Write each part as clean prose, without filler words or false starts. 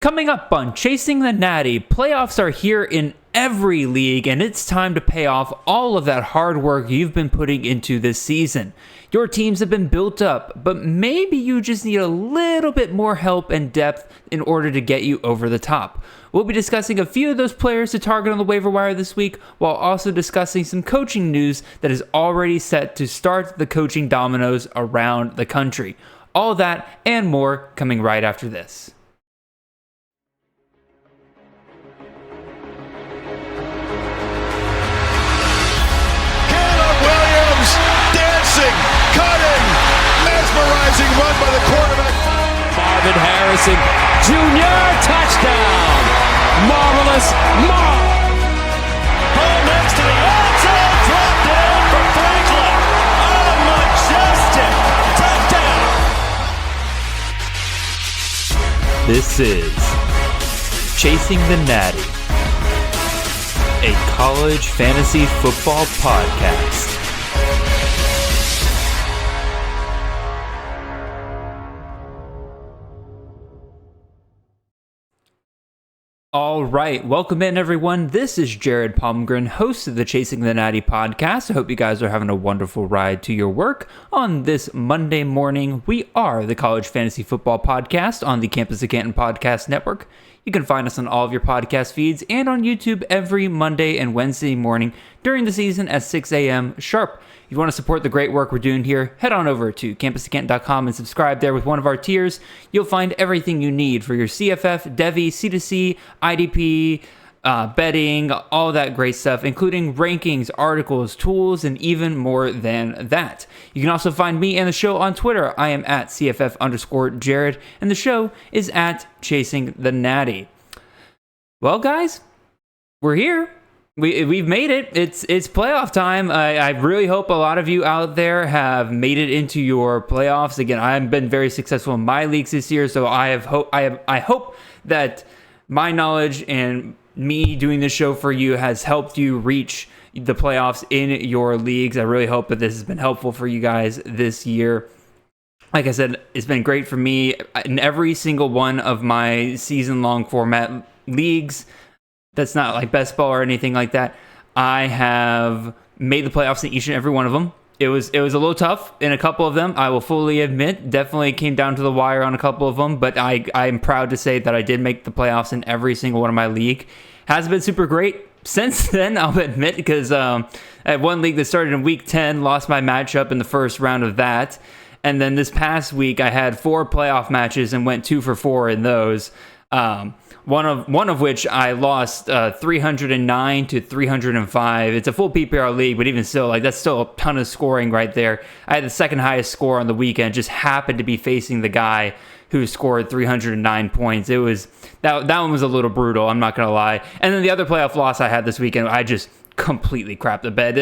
Coming up on Chasing the Natty, playoffs are here in every league, and it's time to pay off all of that hard work you've been putting into this season. Your teams have been built up, but maybe you just need a little bit more help and depth in order to get you over the top. We'll be discussing a few of those players to target on the waiver wire this week, while also discussing some coaching news that is already set to start the coaching dominoes around the country. All that and more coming right after this. Cutting, mesmerizing run by the quarterback. Marvin Harrison Jr. touchdown. Marvelous Ball next to the end zone, dropped in for Franklin. Oh, majestic touchdown. This is Chasing the Natty, a college fantasy football podcast. All right, welcome in everyone. This is Jared Palmgren, host of the Chasing the Natty podcast. I hope you guys are having a wonderful ride to your work on this Monday morning. We are the College Fantasy Football Podcast on the Campus of Canton Podcast Network. You can find us on all of your podcast feeds and on YouTube every Monday and Wednesday morning during the season at 6 a.m. sharp. If you want to support the great work we're doing here, head on over to campusofcanton.com and subscribe there with one of our tiers. You'll find everything you need for your CFF, Devi, C2C, IDP, betting, all that great stuff, including rankings, articles, tools, and even more than that. You can also find me and the show on Twitter. I am at CFF_Jared, and the show is at Chasing the Natty. Well, guys, we're here. We've made it. It's playoff time. I really hope a lot of you out there have made it into your playoffs. Again, I've been very successful in my leagues this year, so I hope that my knowledge and me doing this show for you has helped you reach the playoffs in your leagues. I really hope that this has been helpful for you guys this year. Like I said, it's been great for me in every single one of my season-long format leagues. That's not like best ball or anything like that. I have made the playoffs in each and every one of them. It was a little tough in a couple of them, I will fully admit. Definitely came down to the wire on a couple of them, but I'm proud to say that I did make the playoffs in every single one of my league. Hasn't been super great since then, I'll admit, because I had one league that started in week 10, lost my matchup in the first round of that. And then this past week, I had 4 playoff matches and went 2 for 4 in those. One of which I lost 309 to 305. It's a full PPR league, but even still, like that's still a ton of scoring right there. I had the second highest score on the weekend, just happened to be facing the guy who scored 309 points. It was that one was a little brutal, I'm not gonna lie. And then the other playoff loss I had this weekend, I just completely crapped the bed.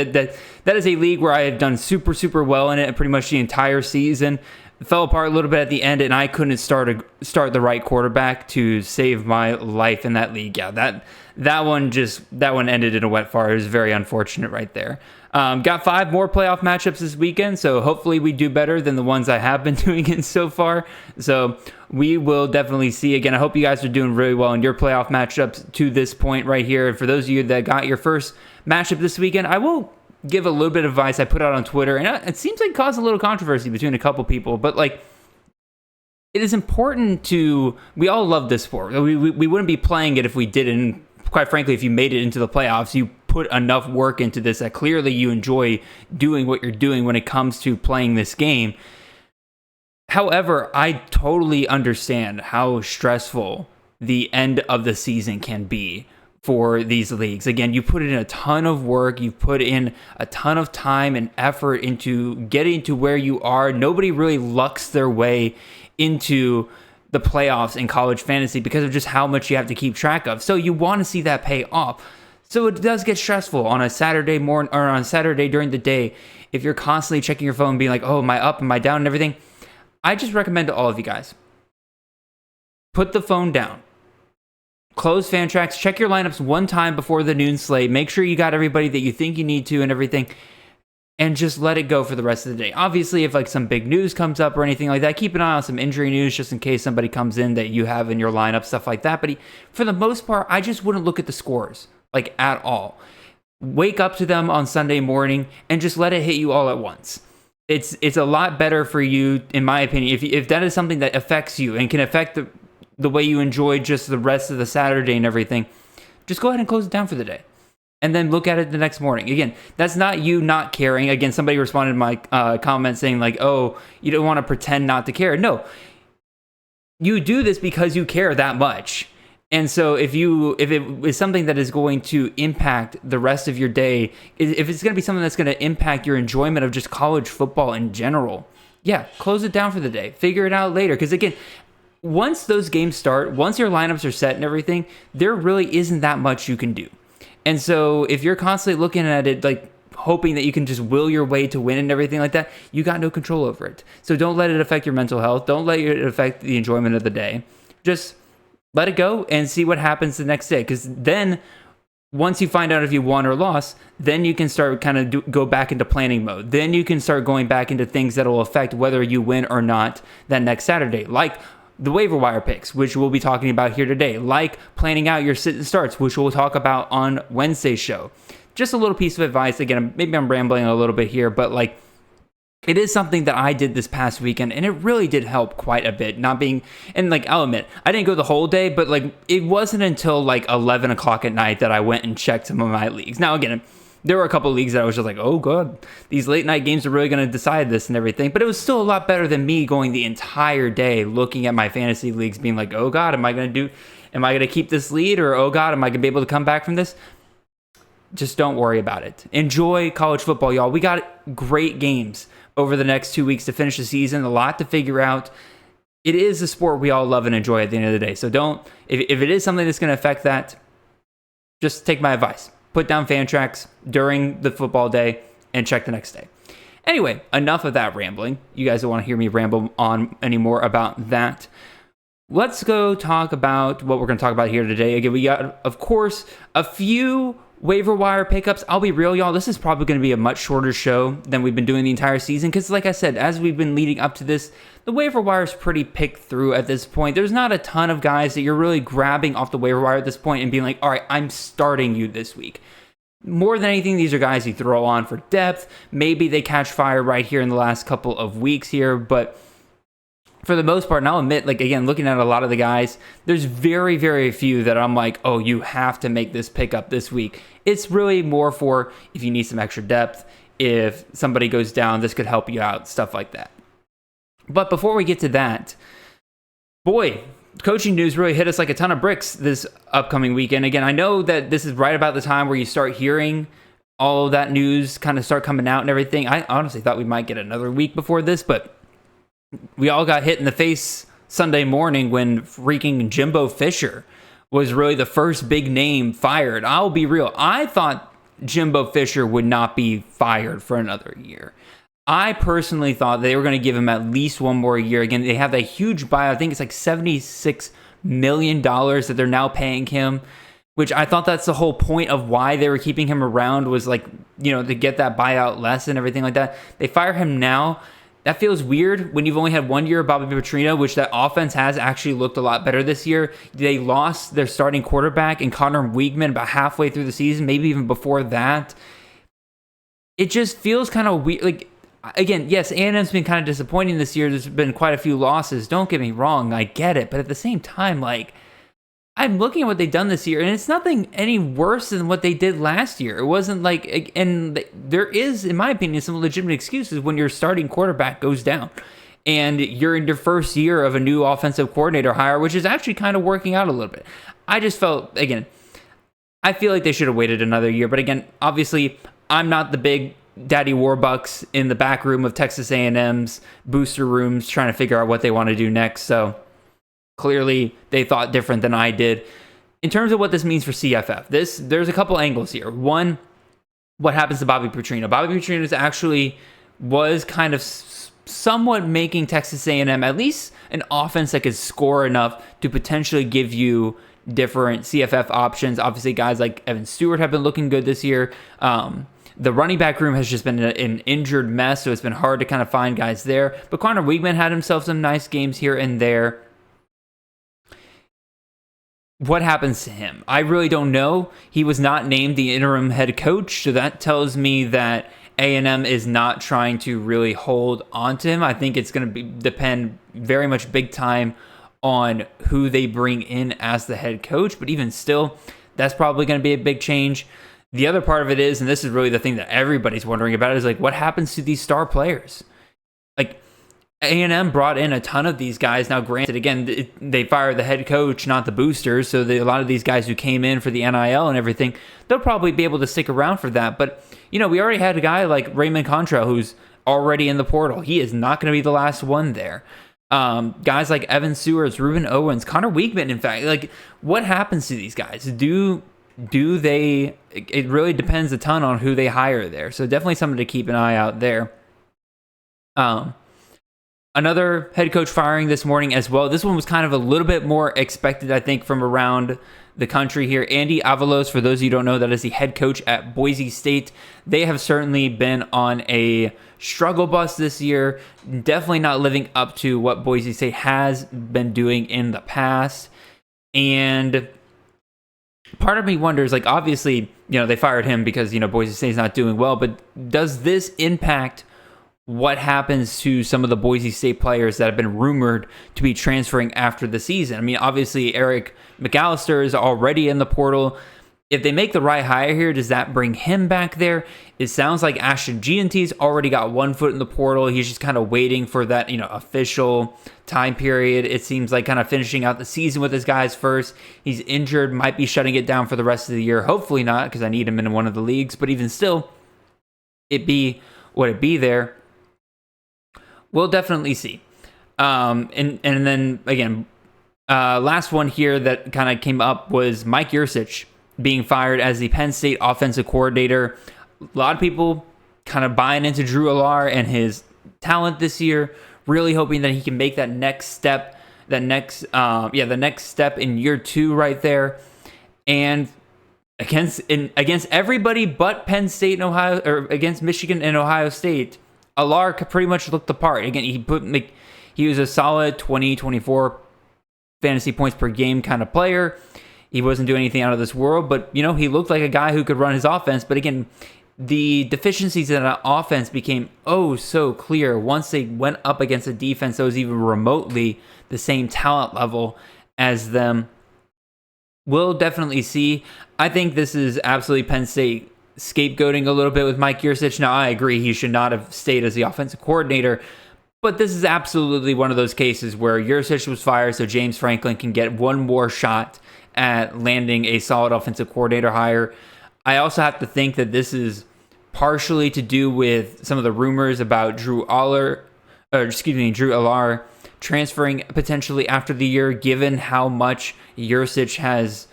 That is a league where I have done super well in it pretty much the entire season. It fell apart a little bit at the end, and I couldn't start the right quarterback to save my life in that league. Yeah, that one ended in a wet fart. It was very unfortunate right there. Got 5 more playoff matchups this weekend, so hopefully we do better than the ones I have been doing in so far. So we will definitely see. Again, I hope you guys are doing really well in your playoff matchups to this point right here. And for those of you that got your first matchup this weekend, I will give a little bit of advice I put out on Twitter, and it seems like caused a little controversy between a couple people, but like, it is important we all love this sport. We wouldn't be playing it if we didn't. Quite frankly, if you made it into the playoffs, you put enough work into this that clearly you enjoy doing what you're doing when it comes to playing this game. However, I totally understand how stressful the end of the season can be for these leagues. Again, you put in a ton of work, you've put in a ton of time and effort into getting to where you are. Nobody really lucks their way into the playoffs in college fantasy because of just how much you have to keep track of. So you want to see that pay off. So it does get stressful on a Saturday morning or on a Saturday during the day if you're constantly checking your phone and being like, oh, am I up, am I down and everything. I just recommend to all of you guys, put the phone down. Close Fantrax, check your lineups one time before the noon slate. Make sure you got everybody that you think you need to and everything. and just let it go for the rest of the day. Obviously, if like some big news comes up or anything like that, keep an eye on some injury news just in case somebody comes in that you have in your lineup, stuff like that. But for the most part, I just wouldn't look at the scores like at all. Wake up to them on Sunday morning and just let it hit you all at once. It's a lot better for you, in my opinion, if that is something that affects you and can affect the way you enjoy just the rest of the Saturday and everything. Just go ahead and close it down for the day. And then look at it the next morning. Again, that's not you not caring. Again, somebody responded to my comment saying like, oh, you don't want to pretend not to care. No, you do this because you care that much. And so if it is something that is going to impact the rest of your day, if it's going to be something that's going to impact your enjoyment of just college football in general, yeah, close it down for the day. Figure it out later. Because again, once those games start, once your lineups are set and everything, there really isn't that much you can do. And so if you're constantly looking at it like hoping that you can just will your way to win and everything like that, you got no control over it. So don't let it affect your mental health. Don't let it affect the enjoyment of the day. Just let it go and see what happens the next day. Because then once you find out if you won or lost, then you can start kind of go back into planning mode. Then you can start going back into things that will affect whether you win or not that next Saturday. Like the waiver wire picks, which we'll be talking about here today. Like planning out your sit and starts, which we'll talk about on Wednesday's show. Just a little piece of advice. Again, maybe I'm rambling a little bit here, but like, it is something that I did this past weekend, and it really did help quite a bit. Not being, and like, I'll admit, I didn't go the whole day, but like, it wasn't until like 11 o'clock at night that I went and checked some of my leagues. Now, again, there were a couple of leagues that I was just like, oh god, these late night games are really going to decide this and everything. But it was still a lot better than me going the entire day looking at my fantasy leagues being like, oh god, am I going to keep this lead? Or oh god, am I going to be able to come back from this? Just don't worry about it. Enjoy college football, y'all. We got great games over the next 2 weeks to finish the season. A lot to figure out. It is a sport we all love and enjoy at the end of the day. So if it is something that's going to affect that, just take my advice. Put down fan tracks during the football day and check the next day. Anyway, enough of that rambling. You guys don't want to hear me ramble on anymore about that. Let's go talk about what we're going to talk about here today. Again, we got, of course, a few waiver wire pickups. I'll be real, y'all. This is probably going to be a much shorter show than we've been doing the entire season. Because like I said, as we've been leading up to this, the waiver wire is pretty picked through at this point. There's not a ton of guys that you're really grabbing off the waiver wire at this point and being like, all right, I'm starting you this week. More than anything, these are guys you throw on for depth. Maybe they catch fire right here in the last couple of weeks here, but for the most part, and I'll admit, like, again, looking at a lot of the guys, there's very, very few that I'm like, oh, you have to make this pickup this week. It's really more for if you need some extra depth, if somebody goes down, this could help you out, stuff like that. But before we get to that, boy, coaching news really hit us like a ton of bricks this upcoming weekend. Again, I know that this is right about the time where you start hearing all of that news kind of start coming out and everything. I honestly thought we might get another week before this, but we all got hit in the face Sunday morning when freaking Jimbo Fisher was really the first big name fired. I'll be real. I thought Jimbo Fisher would not be fired for another year. I personally thought they were going to give him at least one more year. Again, they have that huge buyout. I think it's like $76 million that they're now paying him, which I thought that's the whole point of why they were keeping him around was like, you know, to get that buyout less and everything like that. They fire him now. That feels weird when you've only had 1 year of Bobby Petrino, which that offense has actually looked a lot better this year. They lost their starting quarterback in Connor Weigman about halfway through the season, maybe even before that. It just feels kind of weird. Like, again, yes, A&M's been kind of disappointing this year. There's been quite a few losses. Don't get me wrong. I get it. But at the same time, like, I'm looking at what they've done this year, and it's nothing any worse than what they did last year. It wasn't like, and there is, in my opinion, some legitimate excuses when your starting quarterback goes down and you're in your first year of a new offensive coordinator hire, which is actually kind of working out a little bit. I just felt, again, I feel like they should have waited another year. But again, obviously, I'm not the big Daddy Warbucks in the back room of Texas A&M's booster rooms trying to figure out what they want to do next. So clearly, they thought different than I did. In terms of what this means for CFF, there's a couple angles here. One, what happens to Bobby Petrino? Bobby Petrino was kind of somewhat making Texas A&M at least an offense that could score enough to potentially give you different CFF options. Obviously, guys like Evan Stewart have been looking good this year. The running back room has just been an injured mess, so it's been hard to kind of find guys there. But Connor Weigman had himself some nice games here and there. What happens to him? I really don't know. He was not named the interim head coach, so that tells me that A&M is not trying to really hold on to him. I think it's going to depend very much big time on who they bring in as the head coach, but even still, that's probably going to be a big change. The other part of it is, and this is really the thing that everybody's wondering about, is like what happens to these star players? Like A&M brought in a ton of these guys. Now, granted, again, they fired the head coach, not the boosters, so a lot of these guys who came in for the NIL and everything, they'll probably be able to stick around for that. But, we already had a guy like Raymond Contrell who's already in the portal. He is not going to be the last one there. Guys like Evan Sewers, Ruben Owens, Connor Weigman, in fact, like what happens to these guys? Do they, it really depends a ton on who they hire there. So definitely something to keep an eye out there. Another head coach firing this morning as well. This one was kind of a little bit more expected, I think, from around the country here. Andy Avalos, for those of you who don't know, that is the head coach at Boise State. They have certainly been on a struggle bus this year. Definitely not living up to what Boise State has been doing in the past. And part of me wonders, like, obviously, they fired him because, Boise State's not doing well, but does this impact what happens to some of the Boise State players that have been rumored to be transferring after the season? I mean, obviously, Eric McAllister is already in the portal. If they make the right hire here, does that bring him back there? It sounds like Ashton Gianti's already got one foot in the portal. He's just kind of waiting for that, official time period. It seems like kind of finishing out the season with his guys first. He's injured, might be shutting it down for the rest of the year. Hopefully not, because I need him in one of the leagues. But even still, it be what it be there. We'll definitely see. And then, again, last one here that kind of came up was Mike Yurcich being fired as the Penn State offensive coordinator. A lot of people kind of buying into Drew Allar and his talent this year, really hoping that he can make that next step, the next step in year 2 right there. And against everybody but Penn State and Ohio, or against Michigan and Ohio State, Allar pretty much looked the part. Again, he was a solid 20, 24 fantasy points per game kind of player. He wasn't doing anything out of this world, but, he looked like a guy who could run his offense. But again, the deficiencies in that offense became so clear once they went up against a defense that was even remotely the same talent level as them. We'll definitely see. I think this is absolutely Penn State scapegoating a little bit with Mike Yurcich. Now, I agree he should not have stayed as the offensive coordinator, but this is absolutely one of those cases where Yurcich was fired so James Franklin can get one more shot at landing a solid offensive coordinator hire. I also have to think that this is partially to do with some of the rumors about Drew Allar transferring potentially after the year, given how much Yurcich has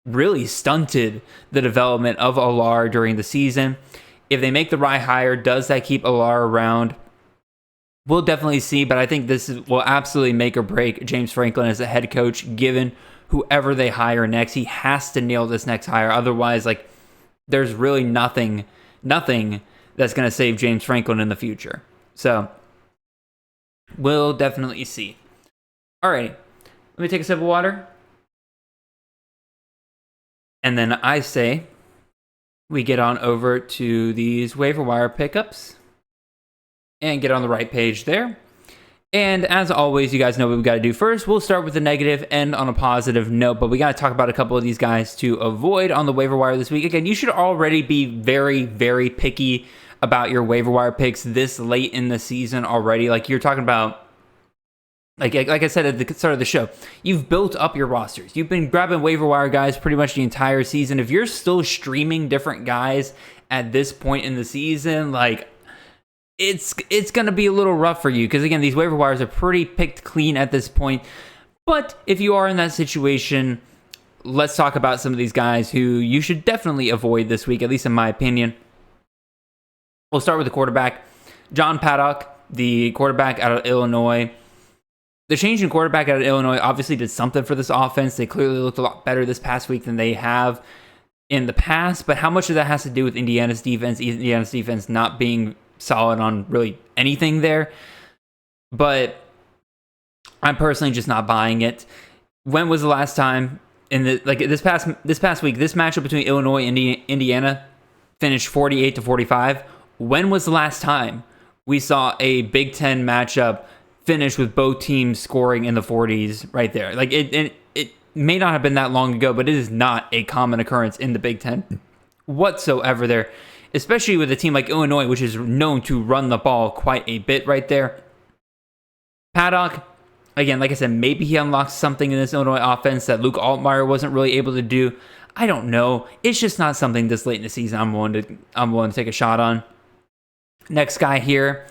really stunted the development of Allar during the season. If they make the right hire, does that keep Allar around? We'll definitely see, but I think will absolutely make or break James Franklin as a head coach, given whoever they hire next. He has to nail this next hire. Otherwise, there's really nothing that's going to save James Franklin in the future. So, we'll definitely see. All right, let me take a sip of water. And then I say we get on over to these waiver wire pickups and get on the right page there. And as always, you guys know what we've got to do first. We'll start with the negative, end on a positive note, but we got to talk about a couple of these guys to avoid on the waiver wire this week. Again, you should already be very, very picky about your waiver wire picks this late in the season already. Like you're talking about, like I said at the start of the show, you've built up your rosters. You've been grabbing waiver wire guys pretty much the entire season. If you're still streaming different guys at this point in the season, it's going to be a little rough for you because, again, these waiver wires are pretty picked clean at this point. But if you are in that situation, let's talk about some of these guys who you should definitely avoid this week, at least in my opinion. We'll start with the quarterback. John Paddock, the quarterback out of Illinois. The change in quarterback out of Illinois obviously did something for this offense. They clearly looked a lot better this past week than they have in the past, but how much of that has to do with Indiana's defense not being solid on really anything there. But I'm personally just not buying it. When was the last time this past week, this matchup between Illinois and Indiana finished 48-45? When was the last time we saw a Big Ten matchup finish with both teams scoring in the 40s right there? Like it may not have been that long ago, but it is not a common occurrence in the Big Ten whatsoever there, especially with a team like Illinois, which is known to run the ball quite a bit right there. Paddock, again, like I said, maybe he unlocks something in this Illinois offense that Luke Altmaier wasn't really able to do. I don't know. It's just not something this late in the season I'm willing to take a shot on. Next guy here,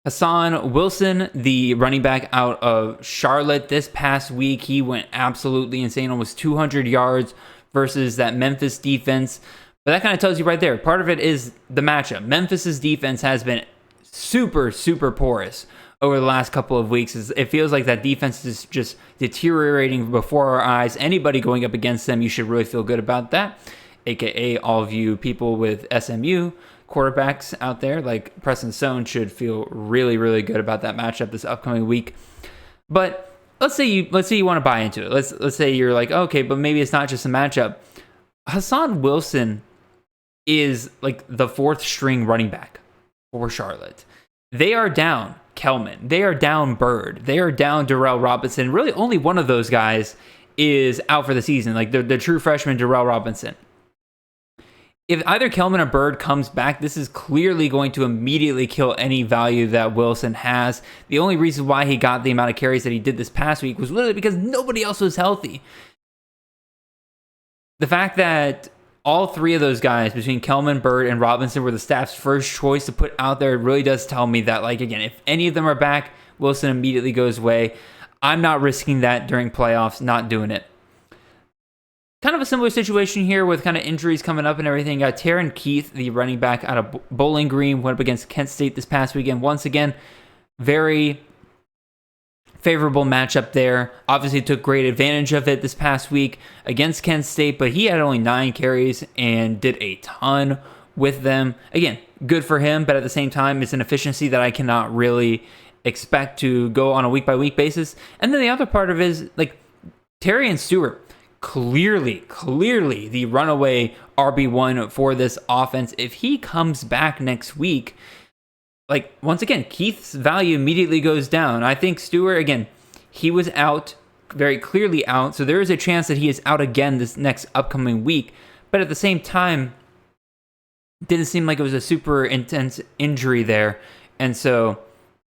Hassan Wilson, the running back out of Charlotte. This past week, he went absolutely insane, almost 200 yards versus that Memphis defense. But that kind of tells you right there, part of it is the matchup. Memphis's defense has been super, super porous over the last couple of weeks. It feels like that defense is just deteriorating before our eyes. Anybody going up against them, you should really feel good about that, aka all of you people with SMU quarterbacks out there like Preston Stone should feel really, really good about that matchup this upcoming week. But let's say you want to buy into it. Let's say you're like, okay, but maybe it's not just a matchup. Hassan Wilson is like the fourth string running back for Charlotte. They are down Kelman. They are down Bird. They are down Darrell Robinson. Really, only one of those guys is out for the season, like the true freshman Darrell Robinson. If either Kelman or Bird comes back, this is clearly going to immediately kill any value that Wilson has. The only reason why he got the amount of carries that he did this past week was literally because nobody else was healthy. The fact that all three of those guys, between Kelman, Bird, and Robinson, were the staff's first choice to put out there, really does tell me that, like, again, if any of them are back, Wilson immediately goes away. I'm not risking that during playoffs, not doing it. Kind of a similar situation here with kind of injuries coming up and everything. Got Taron Keith, the running back out of Bowling Green, went up against Kent State this past weekend. Once again, very favorable matchup there. Obviously took great advantage of it this past week against Kent State, but he had only 9 carries and did a ton with them. Again, good for him, but at the same time, it's an efficiency that I cannot really expect to go on a week-by-week basis. And then the other part of it is, like, Terry and Stewart, clearly the runaway RB1 for this offense. If he comes back next week, like, once again, Keith's value immediately goes down. I think Stewart, again, he was out, very clearly out, so there is a chance that he is out again this next upcoming week. But at the same time, it didn't seem like it was a super intense injury there. And so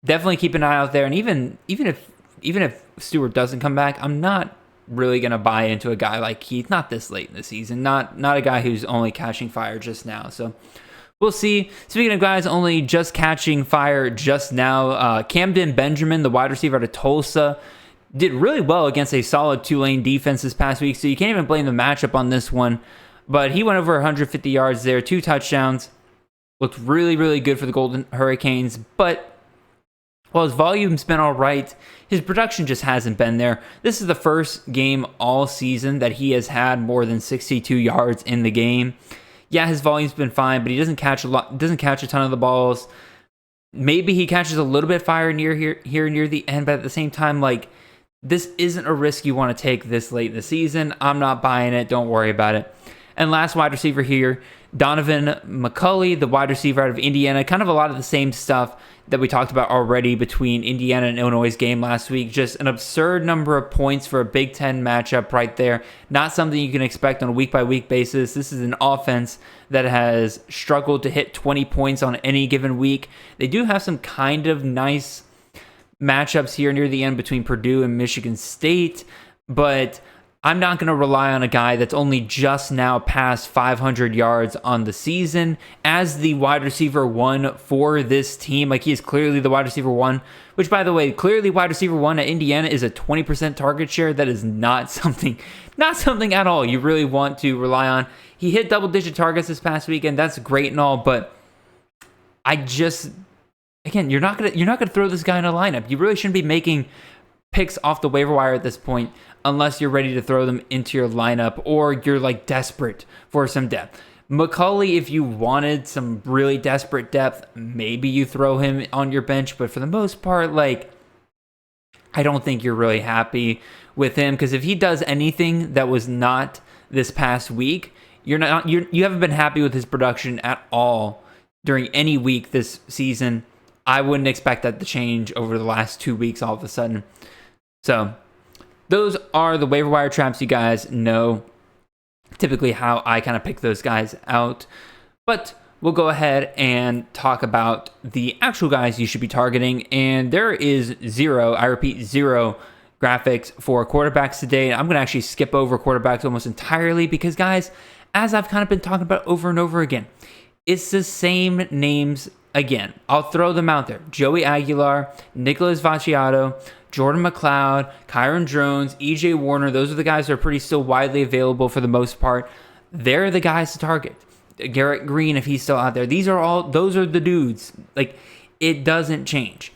definitely keep an eye out there. And even if Stewart doesn't come back, I'm not really going to buy into a guy like Keith, not this late in the season, not a guy who's only catching fire just now. So we'll see. Speaking of guys only just catching fire just now, Camden Benjamin, the wide receiver out of Tulsa, did really well against a solid Tulane defense this past week, so you can't even blame the matchup on this one. But he went over 150 yards there, 2 touchdowns, looked really, really good for the Golden Hurricanes. But while his volume's been all right, his production just hasn't been there. This is the first game all season that he has had more than 62 yards in the game. Yeah, his volume's been fine, but he doesn't catch a ton of the balls. Maybe he catches a little bit fire near the end, but at the same time, like, this isn't a risk you want to take this late in the season. I'm not buying it. Don't worry about it. And last wide receiver here, Donovan McCulley, the wide receiver out of Indiana. Kind of a lot of the same stuff that we talked about already between Indiana and Illinois' game last week. Just an absurd number of points for a Big Ten matchup right there. Not something you can expect on a week-by-week basis. This is an offense that has struggled to hit 20 points on any given week. They do have some kind of nice matchups here near the end between Purdue and Michigan State, but I'm not going to rely on a guy that's only just now past 500 yards on the season as the wide receiver 1 for this team. Like, he is clearly the wide receiver 1, which, by the way, clearly wide receiver 1 at Indiana is a 20% target share. That is not something at all you really want to rely on. He hit double-digit targets this past weekend. That's great and all, but again, you're not gonna throw this guy in a lineup. You really shouldn't be making picks off the waiver wire at this point, unless you're ready to throw them into your lineup or you're like desperate for some depth. McCulley, if you wanted some really desperate depth, maybe you throw him on your bench, but for the most part, like, I don't think you're really happy with him, because if he does anything that was not this past week, you haven't been happy with his production at all during any week this season. I wouldn't expect that to change over the last 2 weeks all of a sudden. So those are the waiver wire traps. You guys know typically how I kind of pick those guys out. But we'll go ahead and talk about the actual guys you should be targeting. And there is zero graphics for quarterbacks today. I'm going to actually skip over quarterbacks almost entirely because, guys, as I've kind of been talking about over and over again, it's the same names again. I'll throw them out there. Joey Aguilar, Nicholas Vacciato, Jordan McLeod, Kyron Jones, EJ Warner. Those are the guys that are pretty still widely available for the most part. They're the guys to target. Garrett Green, if he's still out there. Those are the dudes. Like, it doesn't change.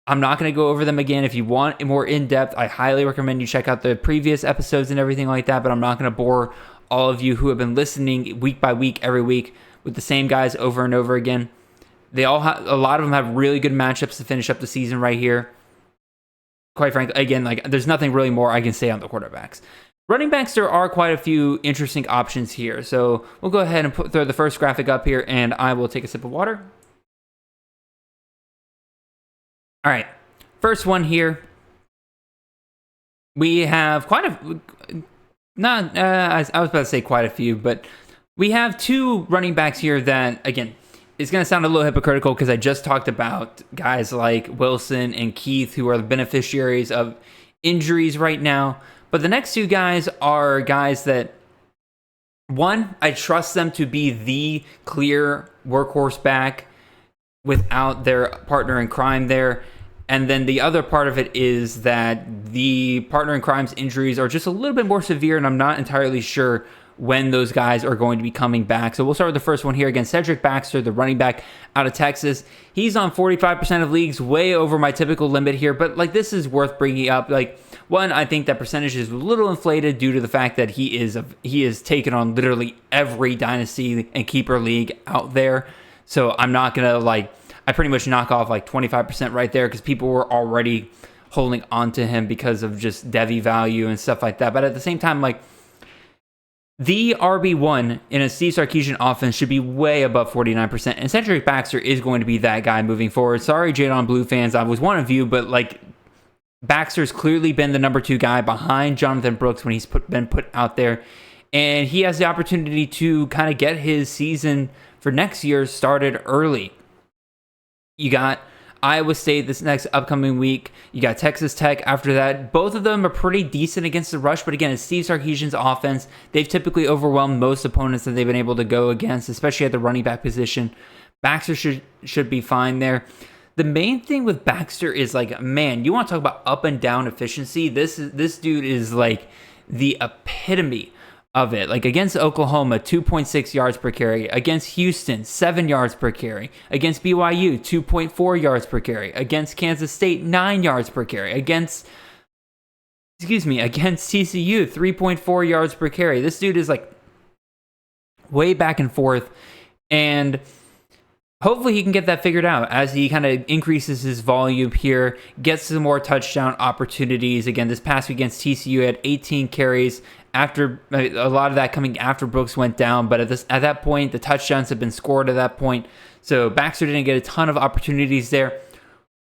I'm not going to go over them again. If you want more in-depth, I highly recommend you check out the previous episodes and everything like that, but I'm not going to bore all of you who have been listening week by week, every week, with the same guys over and over again. A lot of them have really good matchups to finish up the season right here. Quite frankly, again, like, there's nothing really more I can say on the quarterbacks. Running backs, there are quite a few interesting options here. So we'll go ahead and throw the first graphic up here, and I will take a sip of water. All right, first one here. We have I was about to say quite a few, but we have two running backs here that, again, it's going to sound a little hypocritical because I just talked about guys like Wilson and Keith who are the beneficiaries of injuries right now. But the next two guys are guys that, one, I trust them to be the clear workhorse back without their partner in crime there. And then the other part of it is that the partner in crime's injuries are just a little bit more severe, and I'm not entirely sure when those guys are going to be coming back. So we'll start with the first one here against Cedric Baxter, the running back out of Texas. He's on 45% of leagues, way over my typical limit here, but like, this is worth bringing up. Like, one, I think that percentage is a little inflated due to the fact that he is taken on literally every dynasty and keeper league out there. So I'm not gonna I pretty much knock off like 25% right there because people were already holding on to him because of just Devi value and stuff like that. But at the same time, like, the RB1 in a Steve Sarkisian offense should be way above 49%, and Cedric Baxter is going to be that guy moving forward. Sorry, Jadon Blue fans, I was one of you, but like, Baxter's clearly been the number 2 guy behind Jonathan Brooks when he's been put out there, and he has the opportunity to kind of get his season for next year started early. You got Iowa State this next upcoming week. You got Texas Tech after that. Both of them are pretty decent against the rush, but again, it's Steve Sarkisian's offense. They've typically overwhelmed most opponents that they've been able to go against, especially at the running back position. Baxter should be fine there. The main thing with Baxter is, like, man, you want to talk about up and down efficiency? This dude is like the epitome of it. Like, against Oklahoma, 2.6 yards per carry. Against Houston, 7 yards per carry. Against BYU, 2.4 yards per carry. Against Kansas State, 9 yards per carry. Against TCU, 3.4 yards per carry. This dude is like way back and forth, and hopefully he can get that figured out as he kind of increases his volume here, gets some more touchdown opportunities. Again, this past week against TCU had 18 carries, after a lot of that coming after Brooks went down, but at that point, the touchdowns have been scored at that point, so Baxter didn't get a ton of opportunities there.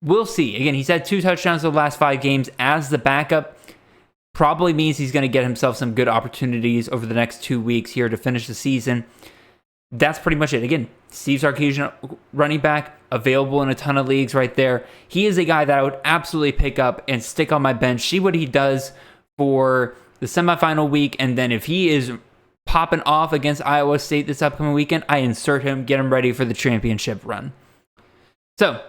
We'll see. Again, he's had 2 touchdowns in the last 5 games as the backup. Probably means he's going to get himself some good opportunities over the next 2 weeks here to finish the season. That's pretty much it. Again, Steve Sarkisian, running back, available in a ton of leagues right there. He is a guy that I would absolutely pick up and stick on my bench, see what he does for the semifinal week, and then if he is popping off against Iowa State this upcoming weekend, I insert him, get him ready for the championship run. So,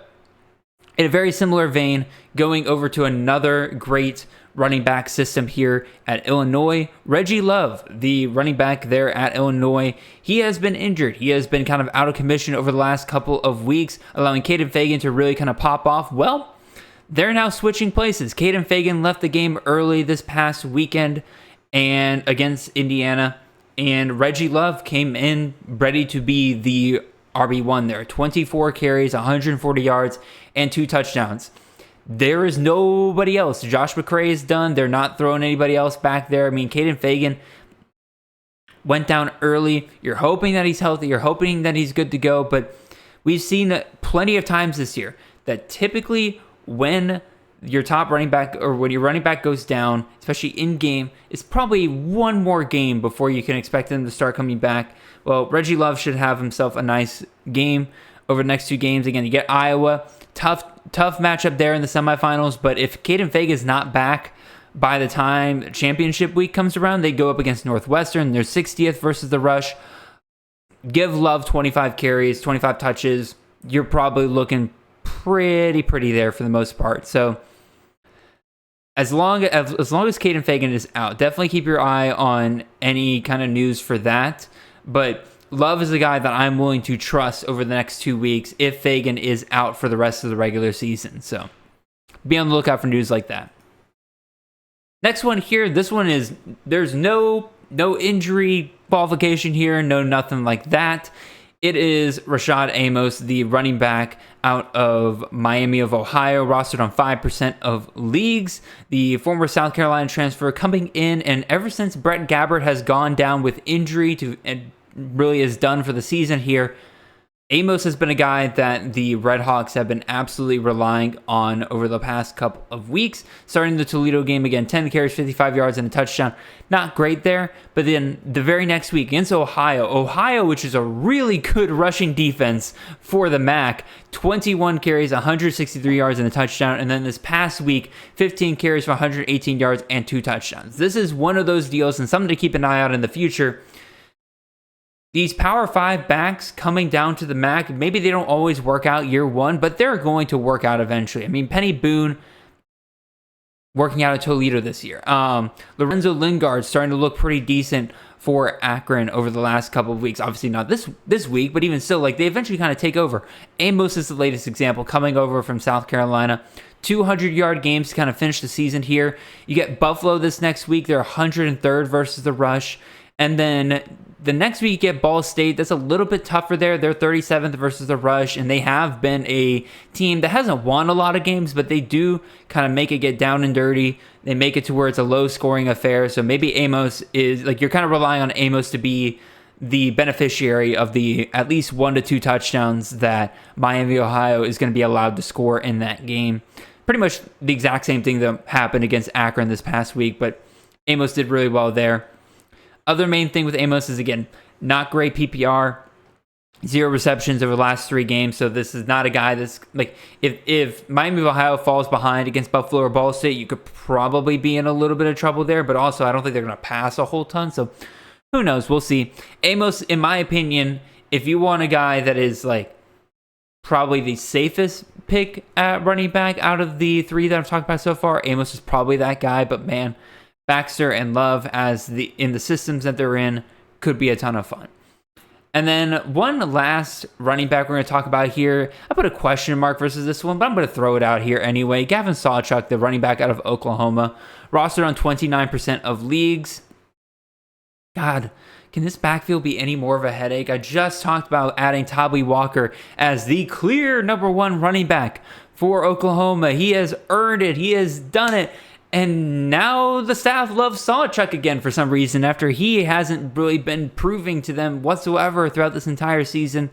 in a very similar vein, going over to another great running back system here at Illinois, Reggie Love, the running back there at Illinois, he has been injured. He has been kind of out of commission over the last couple of weeks, allowing Caden Fagan to really kind of pop off. Well, they're now switching places. Caden Fagan left the game early this past weekend and against Indiana, and Reggie Love came in ready to be the RB1 there. 24 carries, 140 yards, and 2 touchdowns. There is nobody else. Josh McCray is done. They're not throwing anybody else back there. I mean, Caden Fagan went down early. You're hoping that he's healthy. You're hoping that he's good to go. But we've seen plenty of times this year that typically when your top running back or when your running back goes down, especially in game, it's probably one more game before you can expect them to start coming back. Well, Reggie Love should have himself a nice game over the next 2 games. Again, you get Iowa. Tough matchup there in the semifinals. But if Caden Fagan is not back by the time championship week comes around, they go up against Northwestern. They're 60th versus the Rush. Give Love 25 carries, 25 touches. You're probably looking pretty there for the most part. So as long as Caden Fagan is out, definitely keep your eye on any kind of news for that. But Love is a guy that I'm willing to trust over the next 2 weeks if Fagan is out for the rest of the regular season. So be on the lookout for news like that. Next one here, this one is, there's no injury qualification here, no nothing like that. It is Rashad Amos, the running back out of Miami of Ohio, rostered on 5% of leagues. The former South Carolina transfer coming in, and ever since Brett Gabbert has gone down with injury and really is done for the season here, Amos has been a guy that the Redhawks have been absolutely relying on over the past couple of weeks. Starting the Toledo game again, 10 carries, 55 yards, and a touchdown. Not great there, but then the very next week against Ohio, which is a really good rushing defense for the MAC, 21 carries, 163 yards, and a touchdown. And then this past week, 15 carries for 118 yards and 2 touchdowns. This is one of those deals and something to keep an eye out in the future. These Power 5 backs coming down to the MAC, maybe they don't always work out year one, but they're going to work out eventually. I mean, Penny Boone working out at Toledo this year. Lorenzo Lingard starting to look pretty decent for Akron over the last couple of weeks. Obviously not this week, but even still, like, they eventually kind of take over. Amos is the latest example, coming over from South Carolina. 200-yard games to kind of finish the season here. You get Buffalo this next week. They're 103rd versus the Rush. And then the next week you get Ball State. That's a little bit tougher there. They're 37th versus the Rush, and they have been a team that hasn't won a lot of games, but they do kind of make it get down and dirty. They make it to where it's a low-scoring affair. So maybe Amos is, like, you're kind of relying on Amos to be the beneficiary of the at least 1 to 2 touchdowns that Miami, Ohio is going to be allowed to score in that game. Pretty much the exact same thing that happened against Akron this past week, but Amos did really well there. Other main thing with Amos is, again, not great PPR, 0 receptions over the last 3 games. So this is not a guy that's like, if Miami of Ohio falls behind against Buffalo or Ball State, you could probably be in a little bit of trouble there. But also, I don't think they're going to pass a whole ton. So who knows? We'll see. Amos, in my opinion, if you want a guy that is like probably the safest pick at running back out of the 3 that I've talked about so far, Amos is probably that guy. But man, Baxter and Love in the systems that they're in could be a ton of fun. And then one last running back we're going to talk about here. I put a question mark versus this one, but I'm going to throw it out here anyway. Gavin Sawchuk, the running back out of Oklahoma, rostered on 29% of leagues. God, can this backfield be any more of a headache? I just talked about adding Tobby Walker as the clear number 1 running back for Oklahoma. He has earned it. He has done it. And now the staff loves Sawchuk again for some reason after he hasn't really been proving to them whatsoever throughout this entire season.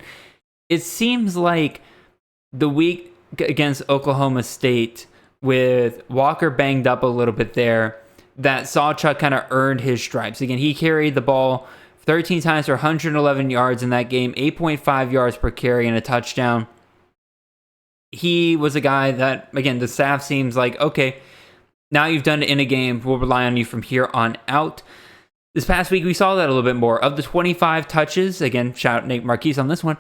It seems like the week against Oklahoma State with Walker banged up a little bit there, that Sawchuk kind of earned his stripes. Again, he carried the ball 13 times for 111 yards in that game, 8.5 yards per carry and a touchdown. He was a guy that, again, the staff seems like, okay, now you've done it in a game, we'll rely on you from here on out. This past week, we saw that a little bit more. Of the 25 touches, again, shout out Nate Marquise on this one.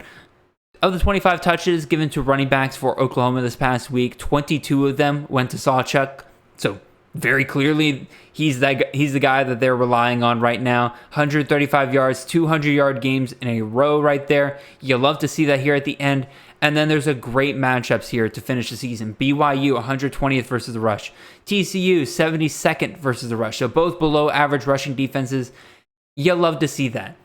Of the 25 touches given to running backs for Oklahoma this past week, 22 of them went to Sawchuk. So very clearly, he's the guy that they're relying on right now. 135 yards, 200-yard games in a row right there. You love to see that here at the end. And then there's a great matchups here to finish the season. BYU 120th versus the rush. TCU 72nd versus the rush. So both below average rushing defenses. You love to see that.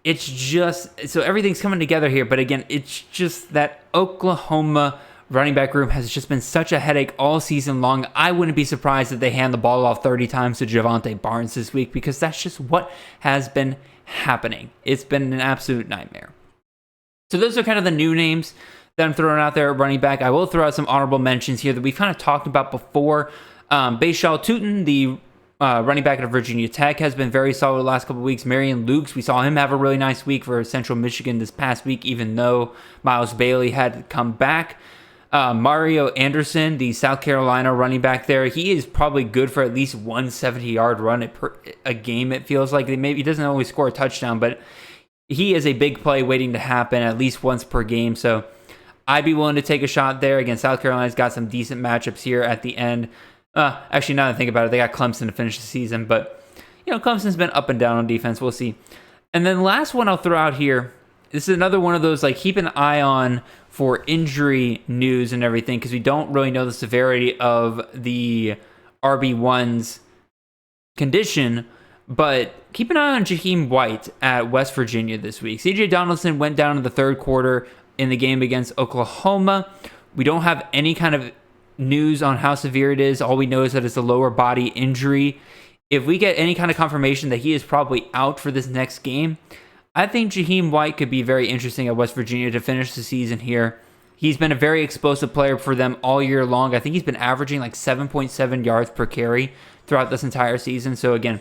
It's just, so everything's coming together here. But again, it's just that Oklahoma running back room has just been such a headache all season long. I wouldn't be surprised if they hand the ball off 30 times to Javonte Barnes this week, because that's just what has been happening. It's been an absolute nightmare. So those are kind of the new names that I'm throwing out there at running back. I will throw out some honorable mentions here that we've kind of talked about before. Bashal Tutin, the running back at Virginia Tech, has been very solid the last couple of weeks. Marion Lukes, we saw him have a really nice week for Central Michigan this past week, even though Miles Bailey had come back. Mario Anderson, the South Carolina running back there, he is probably good for at least 170-yard run a game, it feels like. He doesn't always score a touchdown, but he is a big play waiting to happen at least once per game. So I'd be willing to take a shot there. Again, South Carolina's got some decent matchups here at the end. Actually, now that I think about it, they got Clemson to finish the season. But, Clemson's been up and down on defense. We'll see. And then the last one I'll throw out here, this is another one of those, keep an eye on for injury news and everything, because we don't really know the severity of the RB1's condition. But keep an eye on Jaheim White at West Virginia this week. CJ Donaldson went down in the third quarter in the game against Oklahoma. We don't have any kind of news on how severe it is. All we know is that it's a lower body injury. If we get any kind of confirmation that he is probably out for this next game, I think Jaheim White could be very interesting at West Virginia to finish the season here. He's been a very explosive player for them all year long. I think he's been averaging 7.7 yards per carry throughout this entire season. So again,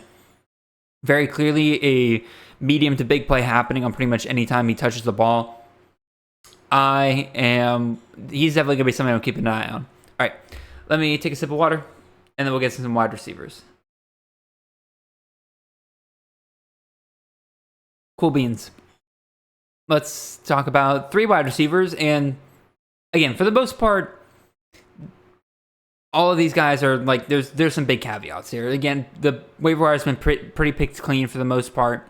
very clearly a medium to big play happening on pretty much any time he touches the ball. He's definitely going to be something I'll keep an eye on. All right, let me take a sip of water, and then we'll get some wide receivers. Cool beans. Let's talk about 3 wide receivers. And again, for the most part, all of these guys are there's some big caveats here. Again, the waiver wire has been pretty picked clean for the most part.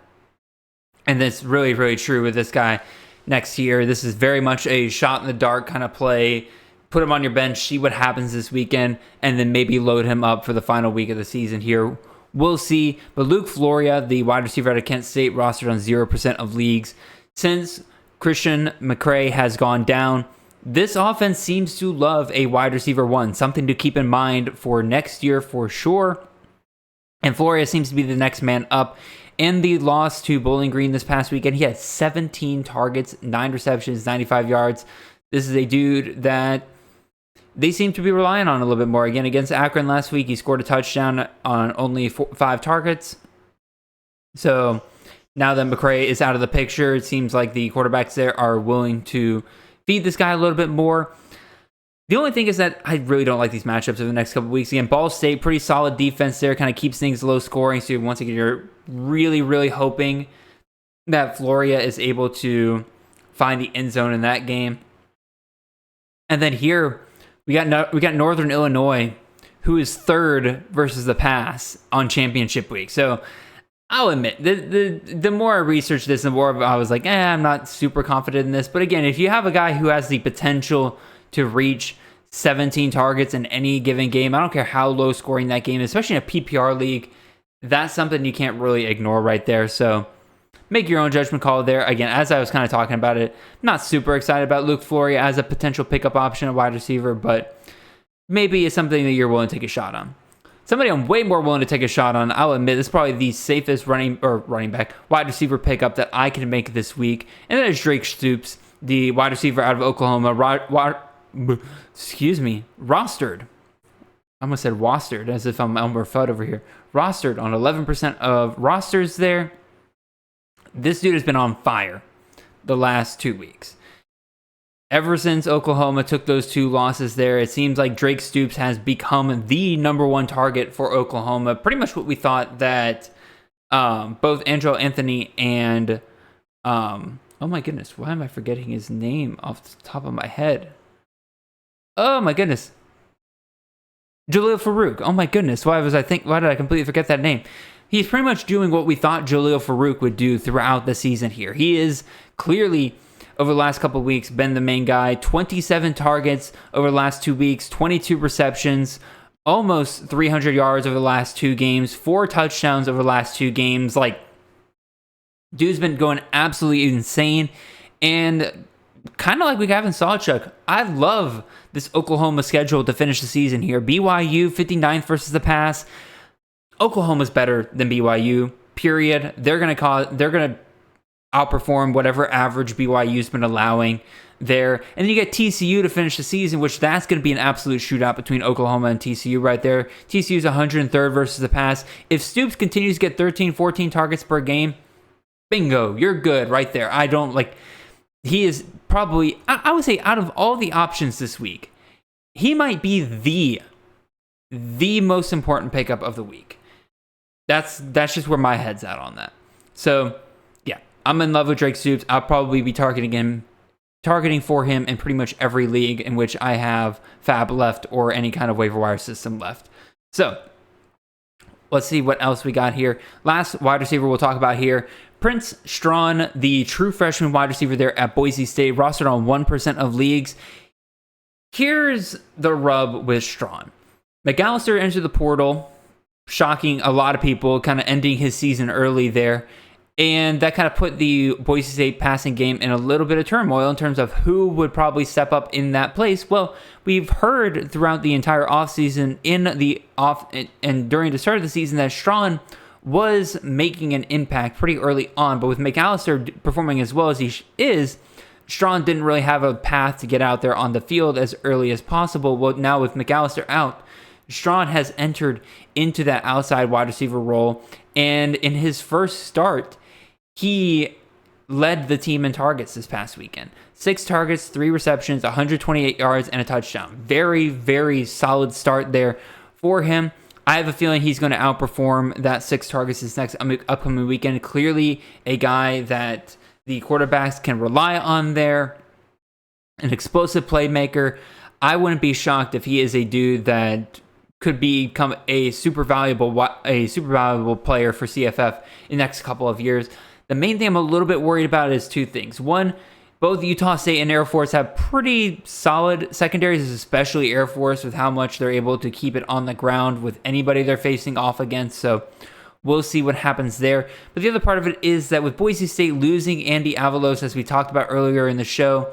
And that's really, really true with this guy next year. This is very much a shot in the dark kind of play. Put him on your bench, see what happens this weekend, and then maybe load him up for the final week of the season here. We'll see. But Luke Floria, the wide receiver out of Kent State, rostered on 0% of leagues. Since Christian McCray has gone down, this offense seems to love a wide receiver 1, something to keep in mind for next year for sure. And Floria seems to be the next man up. In the loss to Bowling Green this past weekend, he had 17 targets, 9 receptions, 95 yards. This is a dude that they seem to be relying on a little bit more. Again, against Akron last week, he scored a touchdown on only 5 targets. So now that McCray is out of the picture, it seems like the quarterbacks there are willing to feed this guy a little bit more. The only thing is that I really don't like these matchups over the next couple of weeks. Again, Ball State, pretty solid defense there, kind of keeps things low scoring. So once again, you're really, really hoping that Floria is able to find the end zone in that game. And then here, we got Northern Illinois, who is 3rd versus the pass on championship week. So I'll admit, the more I researched this, the more I was like, I'm not super confident in this. But again, if you have a guy who has the potential to reach 17 targets in any given game, I don't care how low scoring that game is, especially in a PPR league, that's something you can't really ignore right there. So make your own judgment call there. Again, as I was kind of talking about it, I'm not super excited about Luke Floria as a potential pickup option at wide receiver, but maybe it's something that you're willing to take a shot on. Somebody I'm way more willing to take a shot on, I'll admit, this is probably the safest running back, wide receiver pickup that I can make this week, and that is Drake Stoops, the wide receiver out of Oklahoma, rostered. I almost said wostered, as if I'm Elmer Fudd over here. Rostered on 11% of rosters there. This dude has been on fire the last 2 weeks. Ever since Oklahoma took those 2 losses there, it seems like Drake Stoops has become the number 1 target for Oklahoma. Pretty much what we thought that both Andrew Anthony and, oh my goodness, why am I forgetting his name off the top of my head? Oh my goodness. Jaleel Farouk. Oh my goodness, why did I completely forget that name? He's pretty much doing what we thought Jaleel Farouk would do throughout the season here. He is clearly over the last couple of weeks been the main guy. 27 targets over the last 2 weeks, 22 receptions, almost 300 yards over the last 2 games, 4 touchdowns over the last 2 games. Like, dude's been going absolutely insane. And kind of like we have in Sawchuk, I love this Oklahoma schedule to finish the season here. BYU 59th versus the pass. Oklahoma's better than BYU. Period. They're gonna outperform whatever average BYU's been allowing there. And then you get TCU to finish the season, which that's going to be an absolute shootout between Oklahoma and TCU right there. TCU's 103rd versus the pass. If Stoops continues to get 13, 14 targets per game, bingo, you're good right there. He is probably, I would say, out of all the options this week, he might be the most important pickup of the week. That's just where my head's at on that. So, yeah, I'm in love with Drake Stoops. I'll probably be targeting for him in pretty much every league in which I have Fab left or any kind of waiver wire system left. So, let's see what else we got here. Last wide receiver we'll talk about here. Prince Strawn, the true freshman wide receiver there at Boise State, rostered on 1% of leagues. Here's the rub with Strawn. McAllister entered the portal, shocking a lot of people, kind of ending his season early there. And that kind of put the Boise State passing game in a little bit of turmoil in terms of who would probably step up in that place. Well, we've heard throughout the entire offseason and during the start of the season that Strawn was making an impact pretty early on. But with McAllister performing as well as he is, Strawn didn't really have a path to get out there on the field as early as possible. Well, now with McAllister out, Strawn has entered into that outside wide receiver role. And in his first start, he led the team in targets this past weekend. 6 targets, 3 receptions, 128 yards, and a touchdown. Very, very solid start there for him. I have a feeling he's going to outperform that 6 targets this next upcoming weekend. Clearly a guy that the quarterbacks can rely on there. An explosive playmaker. I wouldn't be shocked if he is a dude that could become a super valuable player for CFF in the next couple of years. The main thing I'm a little bit worried about is 2 things. One, both Utah State and Air Force have pretty solid secondaries, especially Air Force, with how much they're able to keep it on the ground with anybody they're facing off against. So we'll see what happens there. But the other part of it is that with Boise State losing Andy Avalos, as we talked about earlier in the show,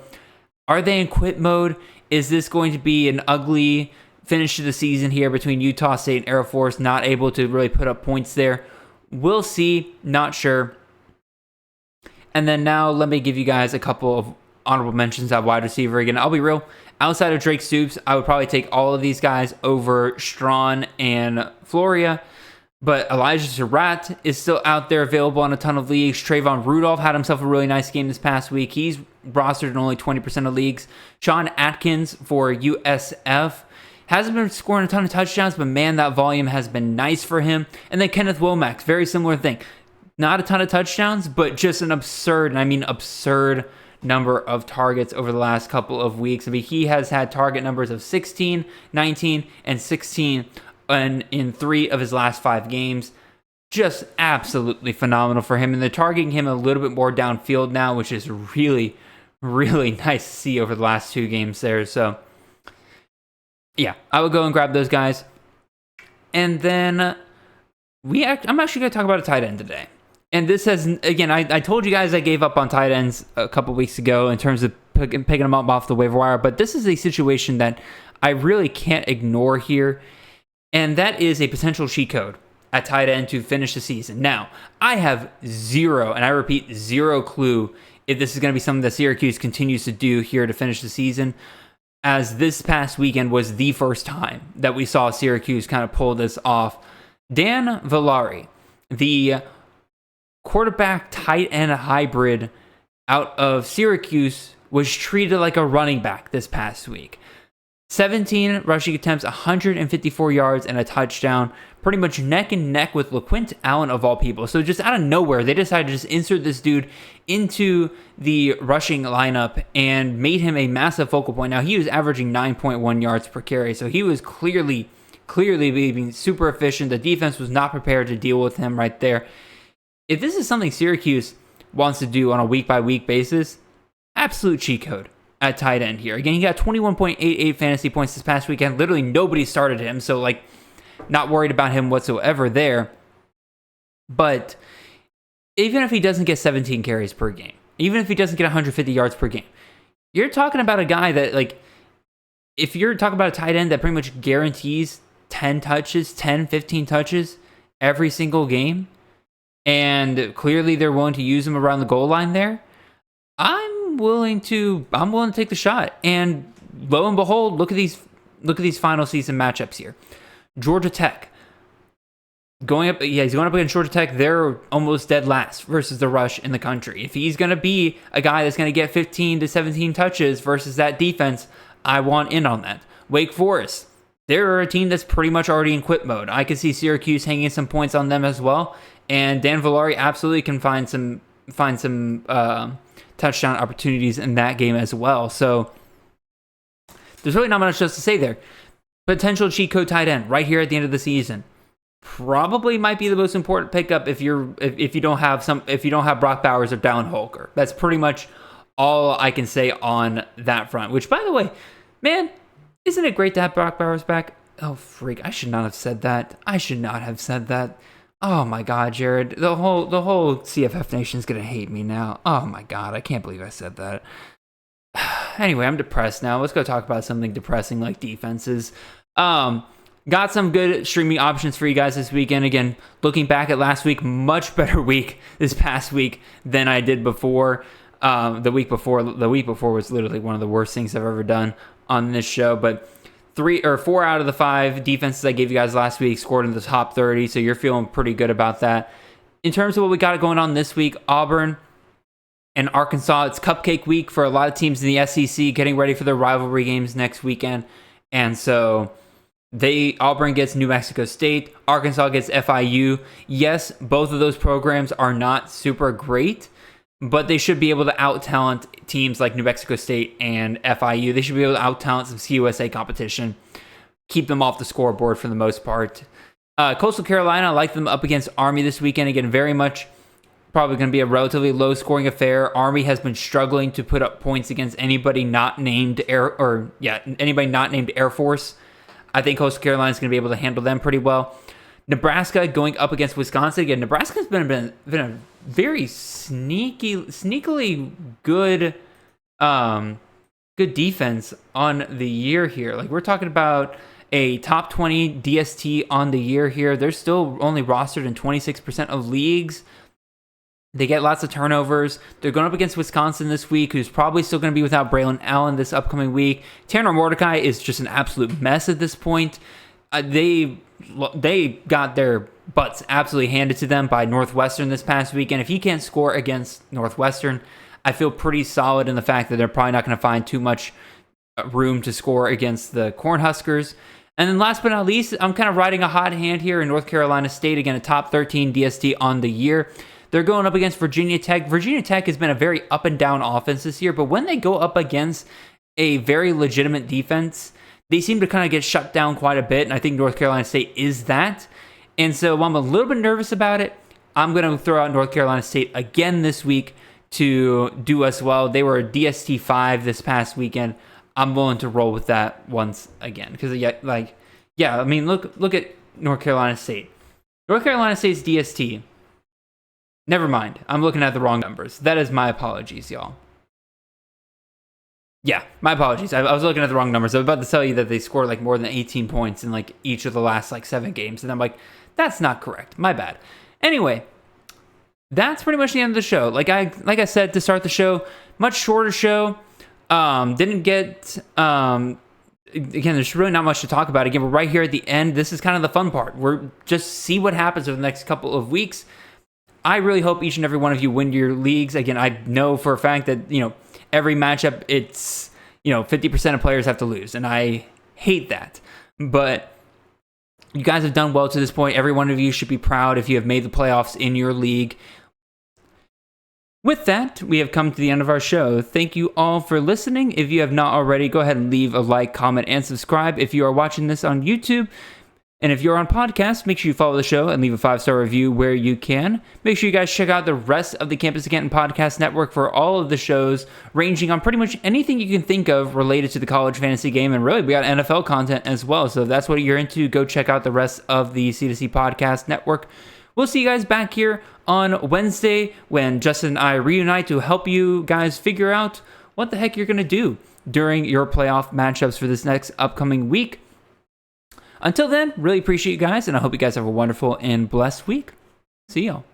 are they in quit mode? Is this going to be an ugly finish to the season here between Utah State and Air Force, not able to really put up points there? We'll see. Not sure. And then now let me give you guys a couple of honorable mentions at wide receiver. Again, I'll be real. Outside of Drake Stoops, I would probably take all of these guys over Strawn and Floria. But Elijah Surratt is still out there available on a ton of leagues. Trayvon Rudolph had himself a really nice game this past week. He's rostered in only 20% of leagues. Sean Atkins for USF hasn't been scoring a ton of touchdowns, but man, that volume has been nice for him. And then Kenneth Womack, very similar thing. Not a ton of touchdowns, but just an absurd number of targets over the last couple of weeks. I mean, he has had target numbers of 16, 19, and 16 in 3 of his last 5 games. Just absolutely phenomenal for him. And they're targeting him a little bit more downfield now, which is really, really nice to see over the last 2 games there. So, yeah, I would go and grab those guys. And then I'm actually going to talk about a tight end today. And this has, again, I told you guys I gave up on tight ends a couple weeks ago in terms of picking them up off the waiver wire, but this is a situation that I really can't ignore here, and that is a potential cheat code at tight end to finish the season. Now, I have zero, and I repeat, zero clue if this is going to be something that Syracuse continues to do here to finish the season, as this past weekend was the first time that we saw Syracuse kind of pull this off. Dan Villari, the quarterback tight end hybrid out of Syracuse, was treated like a running back this past week. 17 rushing attempts, 154 yards, and a touchdown. Pretty much neck and neck with LaQuint Allen of all people. So just out of nowhere, they decided to just insert this dude into the rushing lineup and made him a massive focal point. Now, he was averaging 9.1 yards per carry, so he was clearly being super efficient. The defense was not prepared to deal with him right there. If this is something Syracuse wants to do on a week-by-week basis, absolute cheat code at tight end here. Again, he got 21.88 fantasy points this past weekend. Literally nobody started him, so like not worried about him whatsoever there. But even if he doesn't get 17 carries per game, even if he doesn't get 150 yards per game, you're talking about a guy that, like, if you're talking about a tight end that pretty much guarantees 10 touches, 10, 15 touches every single game, and clearly they're willing to use him around the goal line there, I'm willing to take the shot. And lo and behold, look at these final season matchups here. Georgia Tech. He's going up against Georgia Tech. They're almost dead last versus the rush in the country. If he's going to be a guy that's going to get 15 to 17 touches versus that defense, I want in on that. Wake Forest. They're a team that's pretty much already in quit mode. I could see Syracuse hanging some points on them as well. And Dan Villari absolutely can find some touchdown opportunities in that game as well. So there's really not much else to say there. Potential cheat code tight end right here at the end of the season. Probably might be the most important pickup if you don't have Brock Bowers or Dallin Holker. That's pretty much all I can say on that front. Which, by the way, man, isn't it great to have Brock Bowers back? Oh freak! I should not have said that. Oh my God, Jared, the whole CFF Nation is gonna hate me now. Oh my God, I can't believe I said that. Anyway, I'm depressed now. Let's go talk about something depressing like defenses. Got some good streaming options for you guys this weekend. Again, looking back at last week, much better week this past week than I did before. The week before was literally one of the worst things I've ever done on this show. But 4 out of the 5 defenses I gave you guys last week scored in the top 30, so you're feeling pretty good about that. In terms of what we got going on this week, Auburn and Arkansas, it's cupcake week for a lot of teams in the SEC, getting ready for their rivalry games next weekend. And so Auburn gets New Mexico State, Arkansas gets FIU. Yes, both of those programs are not super great, but they should be able to out-talent teams like New Mexico State and FIU. They should be able to out-talent some CUSA competition, keep them off the scoreboard for the most part. Coastal Carolina, I like them up against Army this weekend. Again, very much probably going to be a relatively low-scoring affair. Army has been struggling to put up points against anybody not named Air Force. I think Coastal Carolina is going to be able to handle them pretty well. Nebraska going up against Wisconsin. Again, Nebraska's been a very sneakily good good defense on the year here. Like, we're talking about a top 20 DST on the year here. They're still only rostered in 26% of leagues. They get lots of turnovers. They're going up against Wisconsin this week, who's probably still going to be without Braylon Allen this upcoming week. Tanner Mordecai is just an absolute mess at this point. They got their butts absolutely handed to them by Northwestern this past weekend. If he can't score against Northwestern, I feel pretty solid in the fact that they're probably not going to find too much room to score against the Cornhuskers. And then last but not least, I'm kind of riding a hot hand here in North Carolina State. Again, a top 13 DST on the year. They're going up against Virginia Tech. Virginia Tech has been a very up and down offense this year, but when they go up against a very legitimate defense, they seem to kind of get shut down quite a bit, and I think North Carolina State is that. And so while I'm a little bit nervous about it, I'm going to throw out North Carolina State again this week to do us well. They were a DST 5 this past weekend. I'm willing to roll with that once again. Because, I mean, look at North Carolina State. North Carolina State's DST. Never mind. I'm looking at the wrong numbers. That is my apologies, y'all. Yeah, my apologies. I was looking at the wrong numbers. I was about to tell you that they scored like more than 18 points in like each of the last like 7 games. And I'm like, that's not correct. My bad. Anyway, that's pretty much the end of the show. Like I said to start the show, much shorter show. Didn't get again, there's really not much to talk about. Again, we're right here at the end. This is kind of the fun part. We're just see what happens over the next couple of weeks. I really hope each and every one of you win your leagues. Again, I know for a fact that, every matchup, it's, 50% of players have to lose. And I hate that. But you guys have done well to this point. Every one of you should be proud if you have made the playoffs in your league. With that, we have come to the end of our show. Thank you all for listening. If you have not already, go ahead and leave a like, comment, and subscribe. If you are watching this on YouTube, And if you're on podcast, make sure you follow the show and leave a 5-star review where you can. Make sure you guys check out the rest of the Campus to Canton Podcast Network for all of the shows, ranging on pretty much anything you can think of related to the college fantasy game. And really, we got NFL content as well. So if that's what you're into, go check out the rest of the C2C Podcast Network. We'll see you guys back here on Wednesday when Justin and I reunite to help you guys figure out what the heck you're going to do during your playoff matchups for this next upcoming week. Until then, really appreciate you guys, and I hope you guys have a wonderful and blessed week. See y'all.